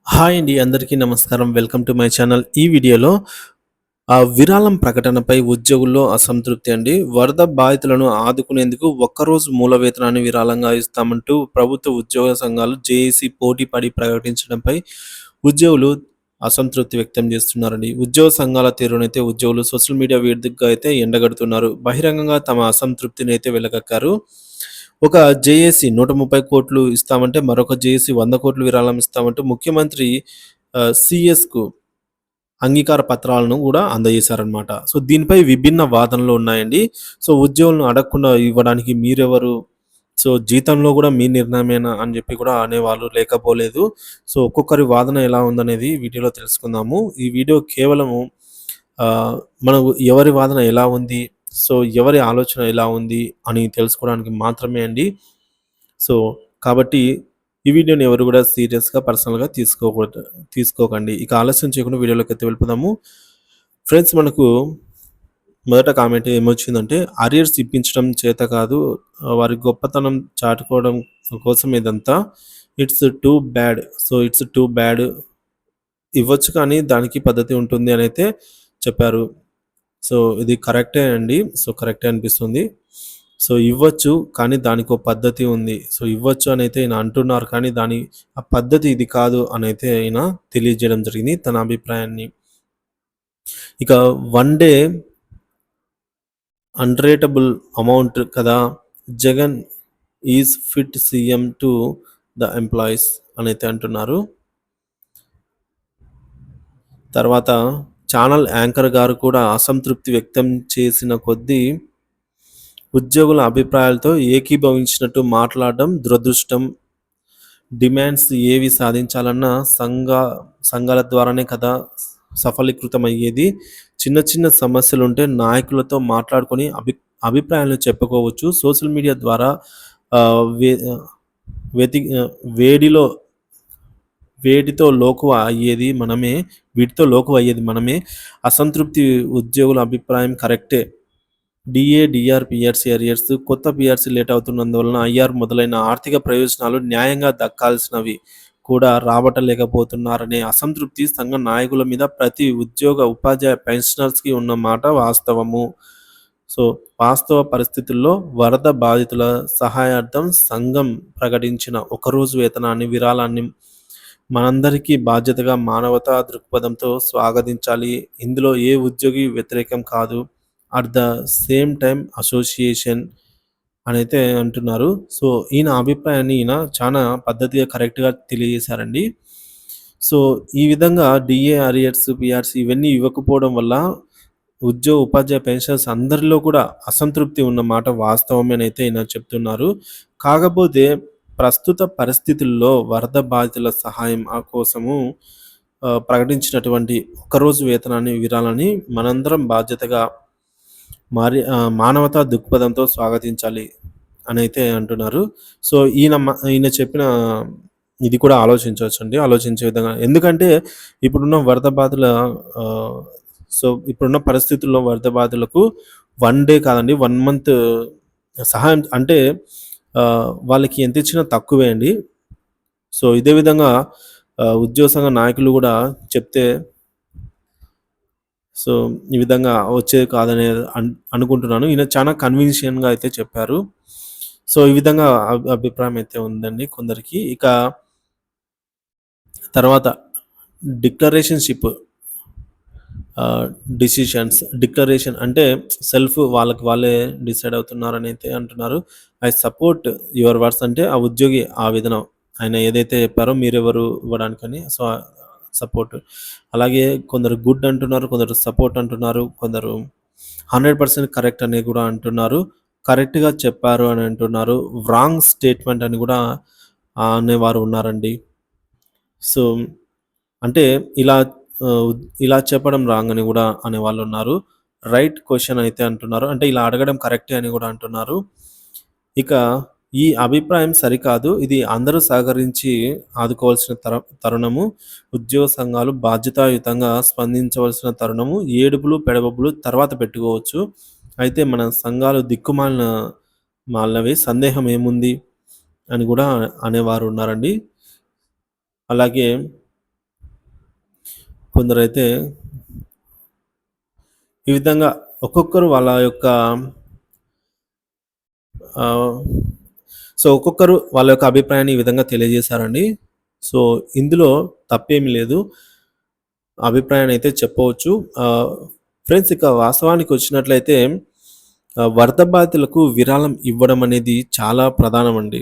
Hi అండి. అందరికీ నమస్కారం. Welcome to my channel. ఈ వీడియోలో విరాళం ప్రకటనపై ఉద్యోగుల్లో అసంతృప్తి అండి. వరద బాధితులను ఆదుకునేందుకు ఒక్కరోజు మూల వేతనాన్ని విరాళంగా ఇస్తామంటూ ప్రభుత్వ ఉద్యోగ సంఘాలు జేఏసీ పోటీ పడి ప్రకటించడంపై ఉద్యోగులు అసంతృప్తి వ్యక్తం చేస్తున్నారండి. ఉద్యోగ సంఘాల తీరునైతే ఉద్యోగులు సోషల్ మీడియా వేదికగా అయితే ఎండగడుతున్నారు. బహిరంగంగా తమ అసంతృప్తిని అయితే వెళ్లగక్కారు. ఒక జేఏసీ 130,00,00,000 ఇస్తామంటే, మరొక జేఏసీ 100,00,00,000 విరాళం ఇస్తామంటూ ముఖ్యమంత్రి సీఎస్‌కు అంగీకార పత్రాలను గూడా అందజేశారనమాట. సో, దీనిపై విభిన్న వాదనలు ఉన్నాయండి. సో, ఉద్యోగులను అడగకుండా ఇవ్వడానికి మీరెవరు? సో, జీతంలో గూడా మీ నిర్ణయమేనా అని జెప్పి కూడా అనేవాళ్ళు లేకపోలేదు. సో, ఒక్కొక్కరి వాదన ఎలా ఉందనేది వీడియోలో తెలుసుకుందాము. ఈ వీడియో కేవలము మనకు ఎవరి వాదన ఎలా ఉంది, సో, ఎవరి ఆలోచన ఎలా ఉంది అని తెలుసుకోవడానికి మాత్రమే అండి. సో, కాబట్టి ఈ వీడియోని ఎవరు గూడా సీరియస్‌గా, పర్సనల్‌గా తీసుకోకండి. ఇక ఆలస్యం చేయకుండా వీడియోలోకైతే వెళ్ళిపోదాము. ఫ్రెండ్స్, మనకు మొదట కామెంట్ ఏమొచ్చిందంటే, అరియర్స్ ఇప్పించడం చేత కాదు, వారి గొప్పతనం చాటుకోవడం కోసం ఇదంతా. It's too bad. So, it's too bad. ఇవ్వచ్చు కానీ దానికి పద్ధతి ఉంటుంది అనైతే చెప్పారు. సో, ఇది కరెక్టే అండి. సో, కరెక్టే అనిపిస్తుంది. సో, ఇవ్వచ్చు కానీ దానికో పద్ధతి ఉంది. సో, ఇవ్వచ్చు అనైతే ఈయన అంటున్నారు కానీ ఆ పద్ధతి ఇది కాదు అనైతే ఈయన తెలియజేయడం జరిగింది తన అభిప్రాయాన్ని. ఇక వన్ డే అన్‌రేటబుల్ అమౌంట్ కదా! Jagan is fit CM to the employees అనైతే అంటున్నారు. తర్వాత ఛానల్ యాంకర్ గారు కూడా అసంతృప్తి వ్యక్తం చేసిన కొద్దీ ఉద్యోగుల అభిప్రాయాలతో ఏకీభవించినట్టు మాట్లాడడం దురదృష్టం. డిమాండ్స్ ఏవి సాధించాలన్నా సంఘాల ద్వారానే కదా సఫలీకృతమయ్యేది. చిన్న చిన్న సమస్యలుంటే నాయకులతో మాట్లాడుకొని అభిప్రాయాలను చెప్పుకోవచ్చు. సోషల్ మీడియా ద్వారా ఆహ్, వే వెతి వేడిలో వేడితో లోకువ అయ్యేది మనమే. వీటితో లోకువ అయ్యేది మనమే. అసంతృప్తి ఉద్యోగుల అభిప్రాయం కరెక్టే. డీఏ, డీఆర్, పీఆర్సీ అరియర్స్, కొత్త పీఆర్సీ లేట్ అవుతున్నందువలన ఐఆర్ మొదలైన ఆర్థిక ప్రయోజనాలు న్యాయంగా దక్కాల్సినవి కూడా రాబట్టలేకపోతున్నారనే అసంతృప్తి సంఘ నాయకుల మీద ప్రతి ఉద్యోగ, ఉపాధ్యాయ, పెన్షనర్స్‌కి ఉన్న మాట వాస్తవము. సో, వాస్తవ పరిస్థితుల్లో వరద బాధితుల సహాయార్థం సంఘం ప్రకటించిన ఒకరోజు వేతనాన్ని, విరాళాన్ని మనందరికీ బాధ్యతగా మానవతా దృక్పథంతో స్వాగతించాలి. ఇందులో ఏ ఉద్యోగి వ్యతిరేకం కాదు. At the same time association అనైతే అంటున్నారు. సో, ఈయన అభిప్రాయాన్ని ఈయన చానా పద్ధతిగా, కరెక్ట్‌గా తెలియజేశారండి. సో, ఈ విధంగా డీఏ అరియర్స్, పీఆర్సీ ఇవన్నీ ఇవ్వకపోవడం వల్ల ఉద్యోగ, ఉపాధ్యాయ, పెన్షనర్స్ అందరిలో కూడా అసంతృప్తి ఉన్న మాట వాస్తవమేనైతే ఈయన చెప్తున్నారు. కాకపోతే ప్రస్తుత పరిస్థితుల్లో వరద బాధితుల సహాయం కోసము ప్రకటించినటువంటి ఒకరోజు వేతనాన్ని, విరాళాన్ని మనందరం బాధ్యతగా మానవతా దృక్పథంతో స్వాగతించాలి అనైతే అంటున్నారు. సో, ఈయన చెప్పిన ఇది కూడా ఆలోచించవచ్చండి. ఆలోచించే విధంగా, ఎందుకంటే ఇప్పుడున్న వరద బాధల ఆహ్, సో, ఇప్పుడున్న పరిస్థితుల్లో వరద బాధితులకు 1 డే కాదండి, 1 మంత్ సహాయం అంటే వాళ్ళకి ఎంతిచ్చినా తక్కువే అండి. సో, ఇదే విధంగా ఉద్యోగ సంఘ నాయకులు గూడా చెప్తే, సో, ఈ విధంగా వచ్చేది కాదనే అనుకుంటున్నాను. ఈయన చాలా కన్విన్షియన్‌గా అయితే చెప్పారు. సో, ఈ విధంగా అభిప్రాయం అయితే ఉందండి కొందరికి. ఇక తర్వాత డిక్లరేషన్‌షిప్ డిసిషన్స్. డిక్లరేషన్ అంటే సెల్ఫ్ వాళ్ళకి వాళ్ళే డిసైడ్ అవుతున్నారని అయితే అంటున్నారు. ఐ సపోర్ట్ యువర్ వర్డ్స్ అంటే ఆ ఉద్యోగి ఆ విధన ఆయన ఏదైతే చెప్పారో మీరెవరు ఇవ్వడానికని. So, support. అలాగే కొందరు గుడ్ అంటున్నారు, కొందరు సపోర్ట్ అంటున్నారు, కొందరు 100% కరెక్ట్ అని కూడా అంటున్నారు. కరెక్ట్‌గా చెప్పారు అని అంటున్నారు. రాంగ్ స్టేట్మెంట్ అని కూడా అనేవారు ఉన్నారండి. సో, అంటే ఇలా ఆహ్, ఇలా చెప్పడం రాంగ్ అని గూడా అనేవాళ్ళున్నారు. రైట్ క్వెషన్ అయితే అంటున్నారు. అంటే ఇలా అడగడం కరెక్టే అని గూడా అంటున్నారు. ఇక ఈ అభిప్రాయం సరికాదు. ఇది అందరూ సహకరించి ఆదుకోవాల్సిన తరుణము. ఉద్యోగ సంఘాలు బాధ్యతాయుతంగా స్పందించవలసిన తరుణము. ఏడుపులు, పెడబొబ్బులు తర్వాత పెట్టుకోవచ్చు. అయితే మన సంఘాలు మాలినవి, సందేహం ఏముంది అని గూడా అనేవారు ఉన్నారండి. అలాగే కొందరైతే ఈ విధంగా ఒక్కొక్కరు వాళ్ళ యొక్క ఆహ్, ఒక్కొక్కరు వాళ్ళ యొక్క అభిప్రాయాన్ని ఈ విధంగా తెలియజేశారండి. సో, ఇందులో తప్పేమి లేదు. అభిప్రాయాన్నయితే చెప్పవచ్చు. ఆహ్, ఫ్రెండ్స్ ఇక వాస్తవానికొచ్చినట్లయితే వరద బాధితులకు విరాళం ఇవ్వడం అనేది చాలా ప్రధానమండి.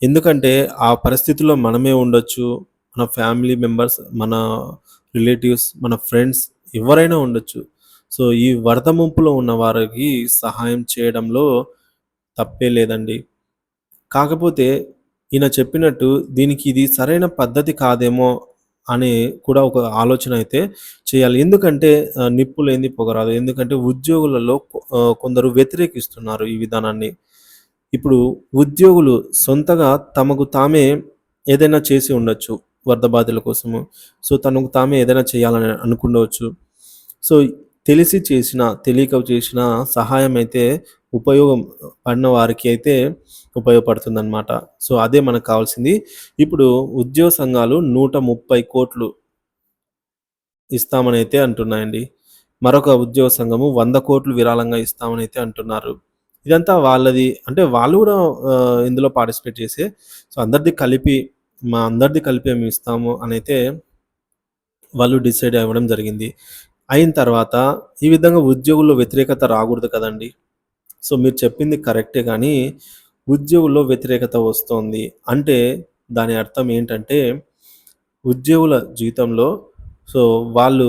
ఎందుకంటే ఆ పరిస్థితిలో మనమే ఉండొచ్చు. మన ఫ్యామిలీ మెంబర్స్, మన రిలేటివ్స్, మన ఫ్రెండ్స్ ఎవరైనా ఉండొచ్చు. సో, ఈ వరద ముంపులో ఉన్న వారికి సహాయం చేయడంలో తప్పే లేదండి. కాకపోతే ఈయన చెప్పినట్టు దీనికి ఇది సరైన పద్ధతి కాదేమో అని కూడా ఒక ఆలోచన అయితే చేయాలి. ఎందుకంటే నిప్పు లేనిది పొగ రాదు. ఎందుకంటే ఉద్యోగులలో కొందరు వ్యతిరేకిస్తున్నారు ఈ విధానాన్ని. ఇప్పుడు ఉద్యోగులు సొంతగా తమకు తామే ఏదైనా చేసి ఉండొచ్చు వరద బాధితుల కోసము. సో, తనకు తామే ఏదైనా చేయాలని అనుకుండవచ్చు. సో, తెలిసి చేసినా, తెలియక చేసిన సహాయం అయితే ఉపయోగం పడిన వారికి అయితే ఉపయోగపడుతుందనమాట. సో, అదే మనకు కావాల్సింది. ఇప్పుడు ఉద్యోగ సంఘాలు 130,00,00,000 ఇస్తామనైతే అంటున్నాయండి. మరొక ఉద్యోగ సంఘము 100,00,00,000 విరాళంగా ఇస్తామనైతే అంటున్నారు. ఇదంతా వాళ్ళది అంటే వాళ్ళు గూడా ఇందులో పార్టిసిపేట్ చేసే. సో, అందరిది కలిపి మా అందరిది కలిపి మేమిస్తాము అనైతే వాళ్ళు డిసైడ్ అవ్వడం జరిగింది. అయిన తర్వాత ఈ విధంగా ఉద్యోగుల్లో వ్యతిరేకత రాకూడదు కదండీ! సో, మీరు చెప్పింది కరెక్టే గానీ, ఉద్యోగుల్లో వ్యతిరేకత వస్తోంది. అంటే దాని అర్థం ఏంటంటే, ఉద్యోగుల జీవితంలో సో, వాళ్ళు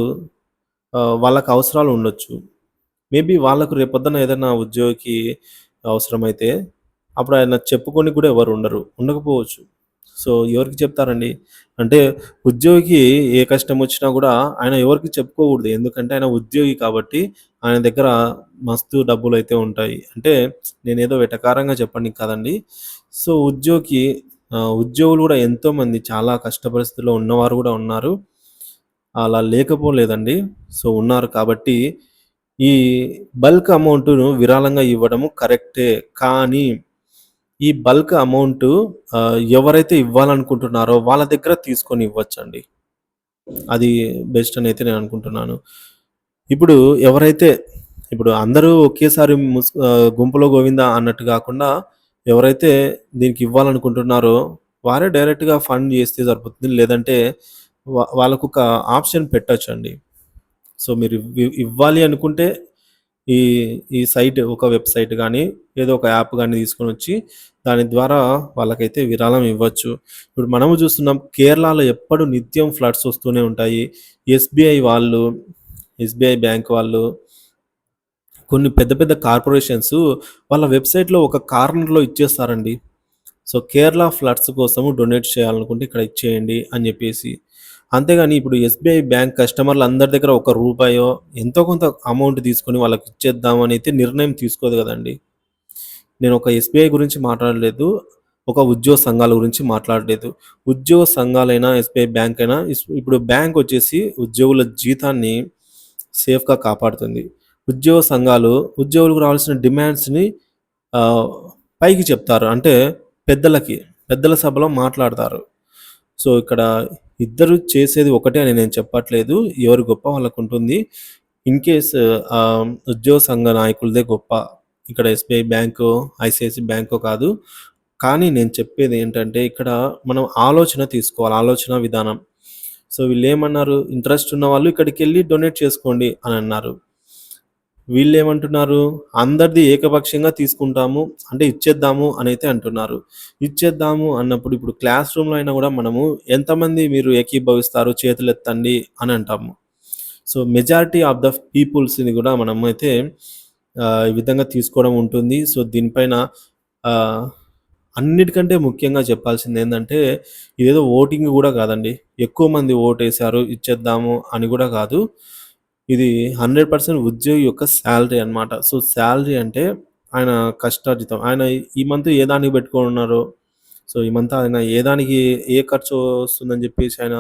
వాళ్ళకి అవసరాలు ఉండొచ్చు. మేబీ వాళ్ళకు రేపొద్దున ఏదైనా ఉద్యోగికి అవసరమైతే, అప్పుడు ఆయన చెప్పుకోనికి కూడా ఎవరు ఉండరు. ఉండకపోవచ్చు. సో, ఎవరికి చెప్తారండి? అంటే ఉద్యోగికి ఏ కష్టమొచ్చినా గూడా ఆయన ఎవరికీ చెప్పుకోకూడదు. ఎందుకంటే ఆయన ఉద్యోగి కాబట్టి ఆయన దగ్గర మస్తు డబ్బులైతే ఉంటాయి. అంటే నేనేదో వెటకారంగా చెప్పనీకి కాదండి. సో, ఉద్యోగులు గూడా ఎంతోమంది చాలా కష్ట పరిస్థితుల్లో ఉన్నవారు గూడా ఉన్నారు. అలా లేకపోలేదండి. సో, ఉన్నారు కాబట్టి ఈ బల్క్ అమౌంట్‌ను విరాళంగా ఇవ్వడము కరెక్టే. కానీ ఈ బల్క్ అమౌంటు ఎవరైతే ఇవ్వాలనుకుంటున్నారో వాళ్ళ దగ్గర తీసుకొని ఇవ్వచ్చండి. అది బెస్ట్ అనైతే నేను అనుకుంటున్నాను. ఇప్పుడు ఎవరైతే ఇప్పుడు అందరూ ఒకేసారి గుంపులో గోవిందా అన్నట్టు గాకుండా ఎవరైతే దీనికి ఇవ్వాలనుకుంటున్నారో వారే డైరెక్ట్‌గా ఫండ్ జేస్తే సరిపోతుంది. లేదంటే వాళ్ళకొక ఆప్షన్ పెట్టొచ్చండి. సో, మీరు ఇవ్వాలి అనుకుంటే ఈ ఈ సైట్ ఒక వెబ్‌సైట్ గానీ, ఏదో ఒక యాప్ గానీ తీసుకొనొచ్చి, దాని ద్వారా వాళ్ళకైతే విరాళం ఇవ్వచ్చు. ఇప్పుడు మనము చూస్తున్నాం కేరళలో ఎప్పుడు నిత్యం ఫ్లడ్స్ వస్తూనే ఉంటాయి. ఎస్‌బీఐ వాళ్ళు, ఎస్‌బీఐ బ్యాంక్ వాళ్ళు, కొన్ని పెద్ద పెద్ద కార్పొరేషన్స్ వాళ్ళ వెబ్‌సైట్‌లో ఒక కార్నర్‌లో ఇచ్చేస్తారండి. సో, కేరళ ఫ్లడ్స్ కోసము డొనేట్ చేయాలనుకుంటే ఇక్కడ ఇచ్చేయండి అని జెప్పేసి. అంతేగాని ఇప్పుడు ఎస్‌బీఐ బ్యాంక్ కస్టమర్‌లందరి దగ్గర ఒక రూపాయో ఎంతో కొంత అమౌంట్ తీసుకొని వాళ్ళకిచ్చేద్దాం అనైతే నిర్ణయం తీసుకోదు గదండీ. నేను ఒక ఎస్‌బీఐ గురించి మాట్లాడలేదు. ఒక ఉద్యోగ సంఘాల గురించి మాట్లాడలేదు. ఉద్యోగ సంఘాలైనా, ఎస్‌బీఐ బ్యాంక్ అయినా ఇప్పుడు బ్యాంకొచ్చేసి ఉద్యోగుల జీతాన్ని సేఫ్‌గా కాపాడుతుంది. ఉద్యోగ సంఘాలు ఉద్యోగులకు రావాల్సిన డిమాండ్స్‌ని ఆహ్, పైకి చెప్తారు. అంటే పెద్దలకి, పెద్దల సభలో మాట్లాడతారు. సో, ఇక్కడ ఇద్దరు చేసేది ఒకటే అని నేను చెప్పట్లేదు. ఎవరి గొప్ప వాళ్ళకుంటుంది. ఇన్ కేస్ ఉద్యోగ సంఘ నాయకులదే గొప్ప. ఇక్కడ ఎస్‌బీఐ బ్యాంకో, ఐసీఐసీ బ్యాంకో కాదు. కానీ నేను చెప్పేదేంటంటే ఇక్కడ మనం ఆలోచన తీసుకోవాలి. ఆలోచన విధానం. సో, వీళ్ళేమన్నారు ఇంట్రెస్ట్ ఉన్నవాళ్ళు ఇక్కడికెళ్ళి డొనేట్ చేసుకోండి అనన్నారు. వీళ్ళేమంటున్నారు? అందరిది ఏకపక్షంగా తీసుకుంటాము. అంటే ఇచ్చేద్దాము అనైతే అంటున్నారు. ఇచ్చేద్దాము అన్నప్పుడు ఇప్పుడు క్లాస్ రూమ్‌లో అయినా గూడా మనము ఎంతమంది మీరు ఏకీభవిస్తారు చేతులెత్తండి అని అంటాము. సో, మెజారిటీ ఆఫ్ ద పీపుల్స్‌ని గూడా మనమైతే ఈ విధంగా తీసుకోవడం ఉంటుంది. సో, దీనిపైన ఆహ్, అన్నిటికంటే ముఖ్యంగా చెప్పాల్సిందేందంటే ఇదేదో ఓటింగ్ గూడా గాదండి. ఎక్కువ మంది ఓటేసారు ఇచ్చేద్దాము అని గూడా గాదు. ఇది 100% ఉద్యోగి యొక్క సాలరీ అన్నమాట. సో, సాలరీ అంటే ఆయన కష్టార్జితం. ఆయన ఈ మంత్ ఏ దానికి పెట్టుకొనున్నారో, సో, ఈ మంత్ ఆయన ఏ దానికి ఏ ఖర్చు వస్తుందని జెప్పేసి ఆయన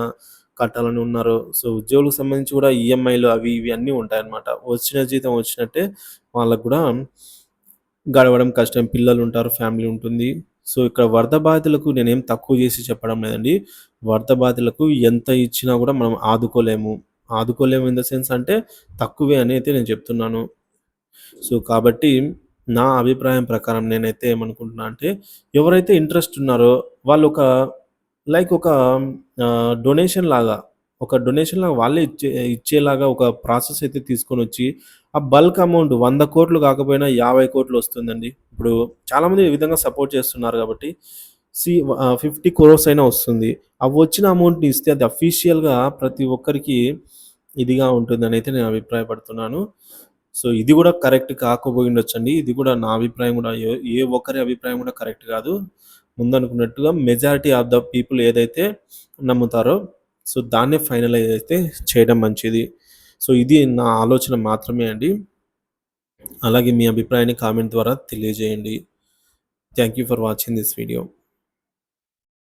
కట్టాలని ఉన్నారో, సో, ఉద్యోగులకు సంబంధించి గూడా ఈఎంఐలు అవి ఇవి అన్నీ ఉంటాయన్నమాట. వచ్చిన జీతం వచ్చినట్టే వాళ్ళకి గూడా గడవడం కష్టం. పిల్లలుంటారు, ఫ్యామిలీ ఉంటుంది. సో, ఇక్కడ వరద బాధితులకు నేనేం తక్కువ జేసి చెప్పడం లేదండి. వరద బాధితులకు ఎంత ఇచ్చినా గూడా మనం ఆదుకోలేము. ఆదుకోలేము ఇన్ ద సెన్స్ అంటే తక్కువే అని అయితే నేను చెప్తున్నాను. సో, కాబట్టి నా అభిప్రాయం ప్రకారం నేనైతే ఏమనుకుంటున్నా అంటే, ఎవరైతే ఇంట్రెస్ట్ ఉన్నారో వాళ్ళొక లైక్ ఒక డొనేషన్ లాగా, వాళ్ళే ఇచ్చేలాగా ఒక ప్రాసెస్ అయితే తీసుకొనొచ్చి, ఆ బల్క్ అమౌంట్ 100,00,00,000 కాకపోయినా 50,00,00,000 వస్తుందండి. ఇప్పుడు చాలామంది ఈ విధంగా సపోర్ట్ చేస్తున్నారు కాబట్టి 50 క్రోర్స్ అయినా వస్తుంది. ఆ వచ్చిన అమౌంట్‌ని ఇస్తే అది అఫీషియల్‌గా ప్రతి ఒక్కరికి ఇదిగా ఉంటుందనైతే నేను అభిప్రాయపడుతున్నాను. సో, ఇది గూడా కరెక్ట్ కాకపోయుండొచ్చండి. ఇది గూడా నా అభిప్రాయం గూడా ఏ ఒక్కరి అభిప్రాయం గూడా కరెక్ట్ గాదు. ముందనుకున్నట్టుగా మెజారిటీ ఆఫ్ ద పీపుల్ ఏదైతే నమ్ముతారో, సో, దాన్నే ఫైనలైజ్ అయితే చేయడం మంచిది. సో, ఇది నా ఆలోచన మాత్రమే అండి. అలాగే మీ అభిప్రాయాన్ని కామెంట్ ద్వారా తెలియజేయండి. Thank you for watching this video.